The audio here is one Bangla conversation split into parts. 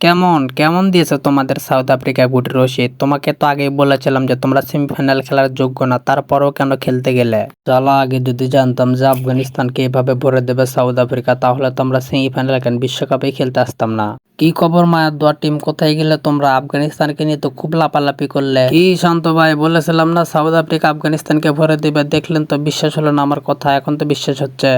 কেমন কেমন দিয়েছে তোমাদের সাউথ আফ্রিকা গুটি রশিদ? তোমাকে তো আগেই বলেছিলাম যে তোমরা সেমিফাইনাল খেলার যোগ্য না, তারপরেও কেন খেলতে গেলে? চলো, আগে যদি জানতাম যে আফগানিস্তানকে এভাবে ভরে দেবে সাউথ আফ্রিকা, তাহলে তোমরা সেমিফাইনাল কেন বিশ্বকাপে খেলতে আসতাম না। কি খবর মায়ের দোয়া টিম, কোথায় গেলে তোমরা? আফগানিস্তানকে নিয়ে তো খুব লাপালাপি করলে। কি শান্ত ভাই, বলেছিলাম না সাউথ আফ্রিকা আফগানিস্তানকে ভরে দিবে, দেখলেন তো বিশ্বাস হলো না আমার কথা, এখন তো বিশ্বাস হচ্ছে।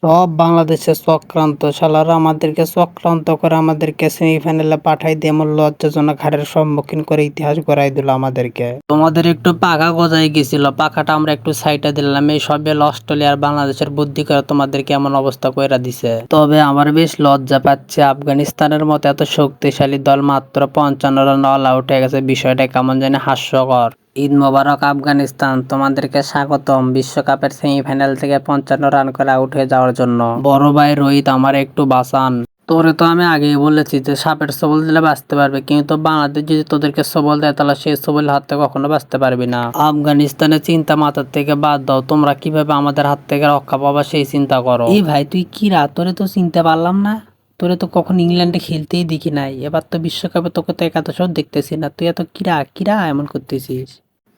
সব বাংলাদেশের চক্রান্ত, শালারা আমাদেরকে চক্রান্ত করে আমাদেরকে সেমিফাইনালে পাঠাই দিয়ে এমন লজ্জাজনক হারের সম্মুখীন করে ইতিহাস গড়াই দিল আমাদেরকে। তোমাদের একটু পাখা গজাই গেছিল, পাখাটা আমরা একটু সাইডে দিলাম, এই সবে অস্ট্রেলিয়ার বাংলাদেশের বুদ্ধি করে তোমাদেরকে এমন অবস্থা কইরা দিছে। তবে আমার বেশ লজ্জা পাচ্ছে, আফগানিস্তানের মতো এত শক্তিশালী দল মাত্র 55 রান অল আউট হয়ে গেছে, বিষয়টা কেমন জানি হাস্যকর। ঈদ মোবারক আফগানিস্তান, তোমাদেরকে স্বাগতম বিশ্বকাপের সেমিফাইনাল থেকে 55 রান করে আউট হয়ে যাওয়ার জন্য। বড় ভাই রোহিত, আমার একটু বাঁচান। তোরে তো আমি আগেই বলেছি যে সাপের সবল দিলে বাঁচতে পারবে, কিন্তু বাংলাদেশ যদি তোদেরকে সবল দেয় তাহলে সেই সবল হাত থেকে কখনো বাঁচতে পারবি না। আফগানিস্তানের চিন্তা মাথার থেকে বাদ দাও, তোমরা কিভাবে আমাদের হাত থেকে রক্ষা পাবা সেই চিন্তা করো। এই ভাই তুই কি রা, তোরে তো চিনতে পারলাম না। তোরে তো কখন ইংল্যান্ডে খেলতেই দেখি নাই, এবার তো বিশ্বকাপে তোকে তো একাদশও দেখতেছি না, তুই এত কিরা কিরা এমন করতেছিস?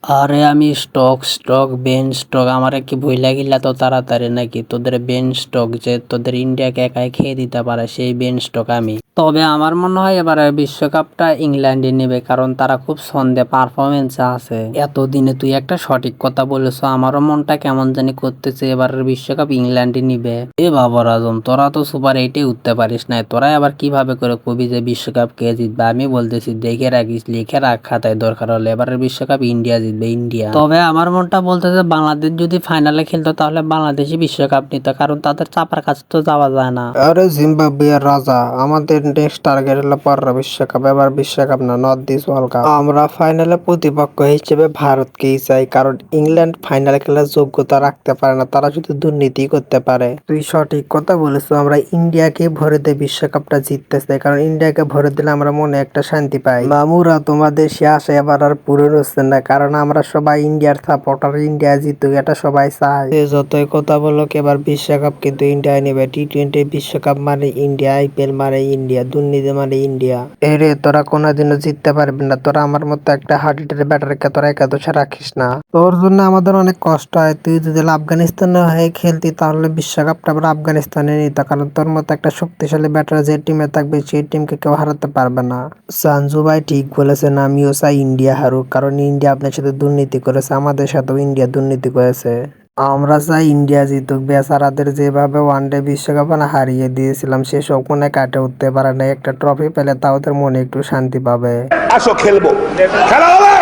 আরে আমি স্টক স্টক বেন স্টক, আমার কি ভুইলা গিলা তো তাড়াতাড়ি নাকি? তোদের বেন স্টক যে তোদের ইন্ডিয়াকে একাই খেয়ে দিতে পারে, সেই বেন স্টক আমি। তবে আমার মনে হয় এবারে বিশ্বকাপটা ইংল্যান্ডে নেবে, কারণ তারা খুব সন্দেহ পারফরমেন্স আছে। এতদিনে তুই একটা সঠিক কথা বলেছ, আমারও মনটা কেমন জানি করতেছে এবারের বিশ্বকাপ ইংল্যান্ডে নিবে। এ বাবার আজম, তোরা তো সুপার এইটে উঠতে পারিস না, তোরা আবার কিভাবে করে কবি যে বিশ্বকাপ কে জিতবে? আমি বলতেছি দেখে রাখিস, লিখে রাখ খাতায়, দরকার হলে এবারের বিশ্বকাপ ইন্ডিয়া জিতবে, ইন্ডিয়া। তবে আমার মনটা বলতেছে বাংলাদেশ যদি ফাইনালে খেলতো তাহলে বাংলাদেশই বিশ্বকাপ নিত, কারণ তাদের চাপার কাছে তো যাওয়া যায় না। আরে জিম্বাবুয়ের রাজা, আমাদের নেক্সট টার্গেট হলো পরের বিশ্বকাপ। এবার বিশ্বকাপ না, নর্থ ইস্ট ওয়ার্ল্ড কাপ। আমরা ফাইনালে প্রতিপক্ষ হিসেবে ভারতকেই চাই, কারণ ইংল্যান্ড ফাইনাল খেলার যোগ্যতা রাখতে পারে না, তারা শুধু দুর্নীতি করতে পারে। তুই সঠিক কথা বলেছো, আমরা ইন্ডিয়াকে ভরে দিয়ে বিশ্বকাপটা জিততে চাই, কারণ ইন্ডিয়াকে ভরে দিলে আমরা মনে একটা শান্তি পাই। মামুরা, তোমাদের সে আশা এবার আর পূরণ হচ্ছে না, কারণ আমরা সবাই ইন্ডিয়ার সাপোর্টার, ইন্ডিয়া জিতুক এটা সবাই চায়। সে যতই কথা বলো, এবার বিশ্বকাপ কিন্তু ইন্ডিয়া নেবে। টি-20 বিশ্বকাপ মানে ইন্ডিয়া, আইপিএল মানে ইন্ডিয়া, দুর্নীতি মানে ইন্ডিয়া। এরে তোরা কোনোদিনও জিততে পারবি না, তোরা আমার মতো একটা হার্ড হিটারের ব্যাটারকে তোরা একাদশে রাখিস না। তোর জন্য আমাদের অনেক কষ্ট হয়, তুই যদি আফগানিস্তানের হয়ে খেলতি তাহলে বিশ্বকাপটা আবার আফগানিস্তানে নিত, কারণ তোর মতো একটা শক্তিশালী ব্যাটার যে টিমে থাকবে সেই টিমকে কেউ হারাতে পারবে না। সঞ্জু ভাই ঠিক বলেছেন, আমিও চাই ইন্ডিয়া হারুক, কারণ ইন্ডিয়া আপনার সাথে দুর্নীতি করেছে, আমাদের সাথেও ইন্ডিয়া দুর্নীতি করেছে। আমরা চাই ইন্ডিয়া জিতুক, বেচারাদের যেভাবে ওয়ানডে বিশ্বকাপ হারিয়ে দিয়েছিলাম সেসব মনে কাটে উঠতে পারে না, একটা ট্রফি পেলে তাও ওদের মনে একটু শান্তি পাবে। আসো খেলবো, খেলা হবে।